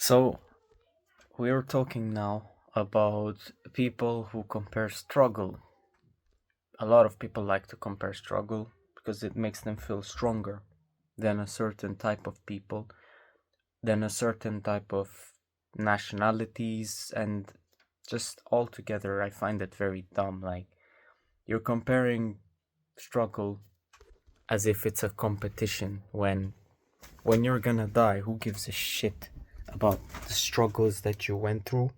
So, we're talking now about people who compare struggle. A lot of people like to compare struggle because it makes them feel stronger than a certain type of people, than a certain type of nationalities, and just altogether, I find it very dumb. Like, you're comparing struggle as if it's a competition when you're gonna die, who gives a shit about the struggles that you went through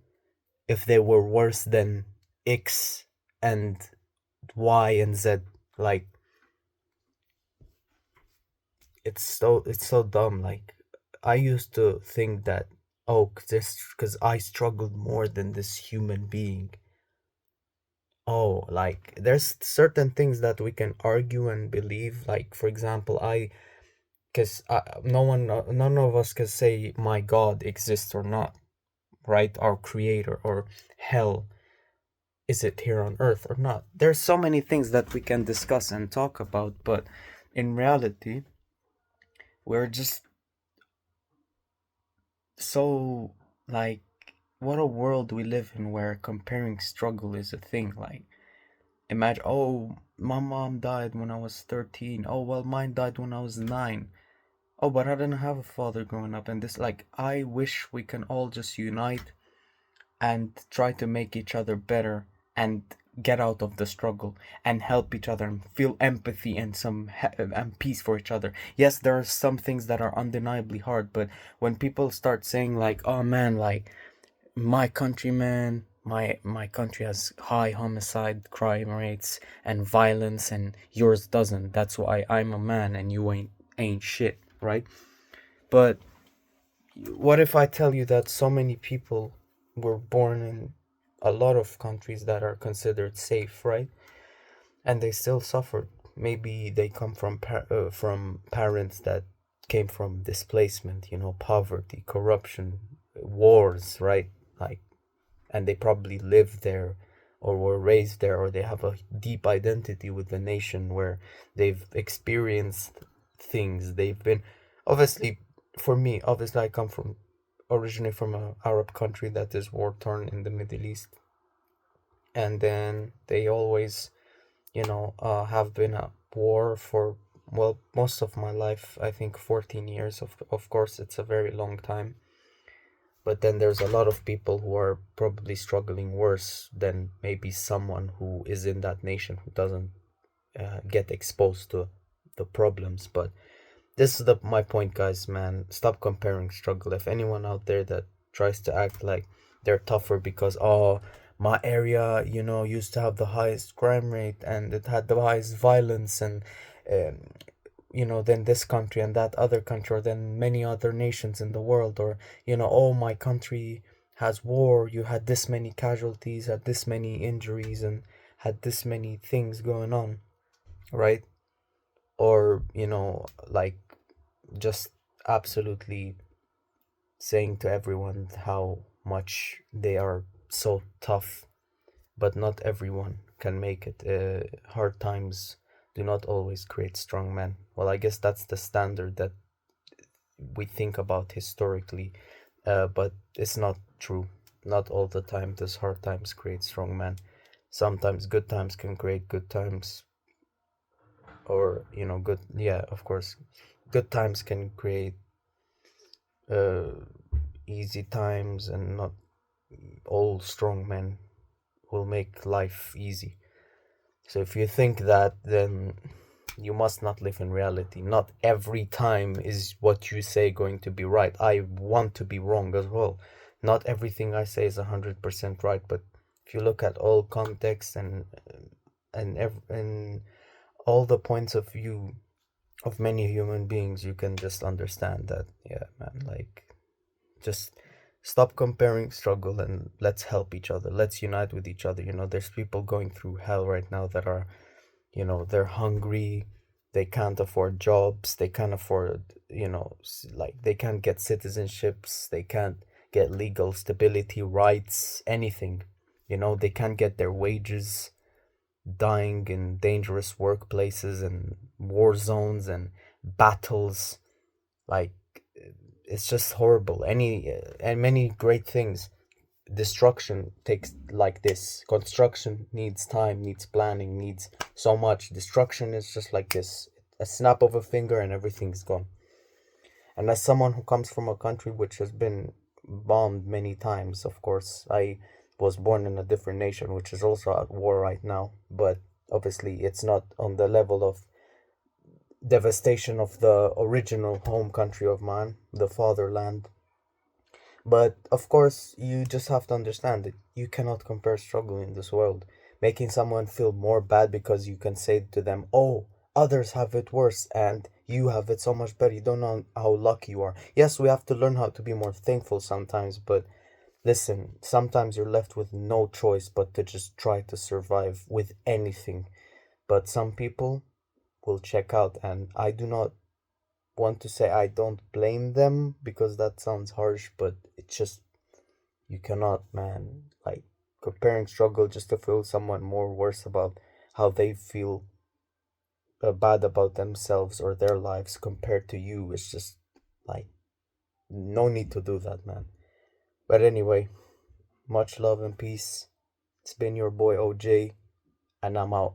if they were worse than X and Y and Z. Like it's so dumb. Like I used to think that just because I struggled more than this human being. Oh, like there's certain things that we can argue and believe. Like for example, because none of us can say my God exists or not, right? Our creator or hell, is it here on earth or not? There's so many things that we can discuss and talk about, but in reality, we're just so like, what a world we live in where comparing struggle is a thing. Like, imagine, oh, my mom died when I was 13. Oh, well, mine died when I was 9. Oh, but I didn't have a father growing up. And this, like, I wish we can all just unite and try to make each other better and get out of the struggle and help each other and feel empathy and and peace for each other. Yes, there are some things that are undeniably hard, but when people start saying like, "Oh man, like my countryman, my country has high homicide crime rates and violence and yours doesn't. That's why I'm a man and you ain't shit," right? But what if I tell you that so many people were born in a lot of countries that are considered safe, right? And they still suffered. Maybe they come from parents that came from displacement, poverty, corruption, wars, right? Like, and they probably lived there or were raised there, or they have a deep identity with the nation where they've experienced things. They've been, obviously, for me, obviously, I come from originally from a Arab country that is war torn in the Middle East, and then they always, have been at war for, well, most of my life. I think 14 years. Of course, it's a very long time, but then there's a lot of people who are probably struggling worse than maybe someone who is in that nation who doesn't get exposed to the problems. But this is the my point, guys. Man, stop comparing struggle. If anyone out there that tries to act like they're tougher because, oh, my area, used to have the highest crime rate and it had the highest violence, and um, than this country and that other country, or than many other nations in the world, or oh, my country has war, you had this many casualties, had this many injuries, and had this many things going on, right? Or like, just absolutely saying to everyone how much they are so tough, but not everyone can make it. Hard times do not always create strong men. Well, I guess that's the standard that we think about historically, but it's not true. Not all the time does hard times create strong men. Sometimes good times can create good times, or good. Yeah, of course, good times can create uh, easy times, and not all strong men will make life easy. So if you think that, then you must not live in reality. Not every time is what you say going to be right. I want to be wrong as well. Not everything I say is 100% right, but if you look at all context and all the points of view of many human beings, you can just understand that, yeah, man, like, just stop comparing struggle and let's help each other. Let's unite with each other. There's people going through hell right now that are, they're hungry, they can't afford jobs, they can't afford, like, they can't get citizenships, they can't get legal stability, rights, anything. They can't get their wages, dying in dangerous workplaces and war zones and battles. Like, it's just horrible. And many great things, destruction takes like this. Construction needs time, needs planning, needs so much. Destruction is just like this, a snap of a finger and everything's gone. And as someone who comes from a country which has been bombed many times, of course, I was born in a different nation which is also at war right now, but obviously it's not on the level of devastation of the original home country of mine, the fatherland. But of course, you just have to understand that you cannot compare struggle in this world. Making someone feel more bad because you can say to them, oh, others have it worse and you have it so much better. You don't know how lucky you are. Yes, we have to learn how to be more thankful sometimes, but listen, sometimes you're left with no choice but to just try to survive with anything. But some people will check out, and I do not want to say I don't blame them because that sounds harsh, but it's just you cannot, man. Like comparing struggle just to feel someone more worse about how they feel bad about themselves or their lives compared to you is just like no need to do that, man. But anyway, much love and peace. It's been your boy OJ, and I'm out.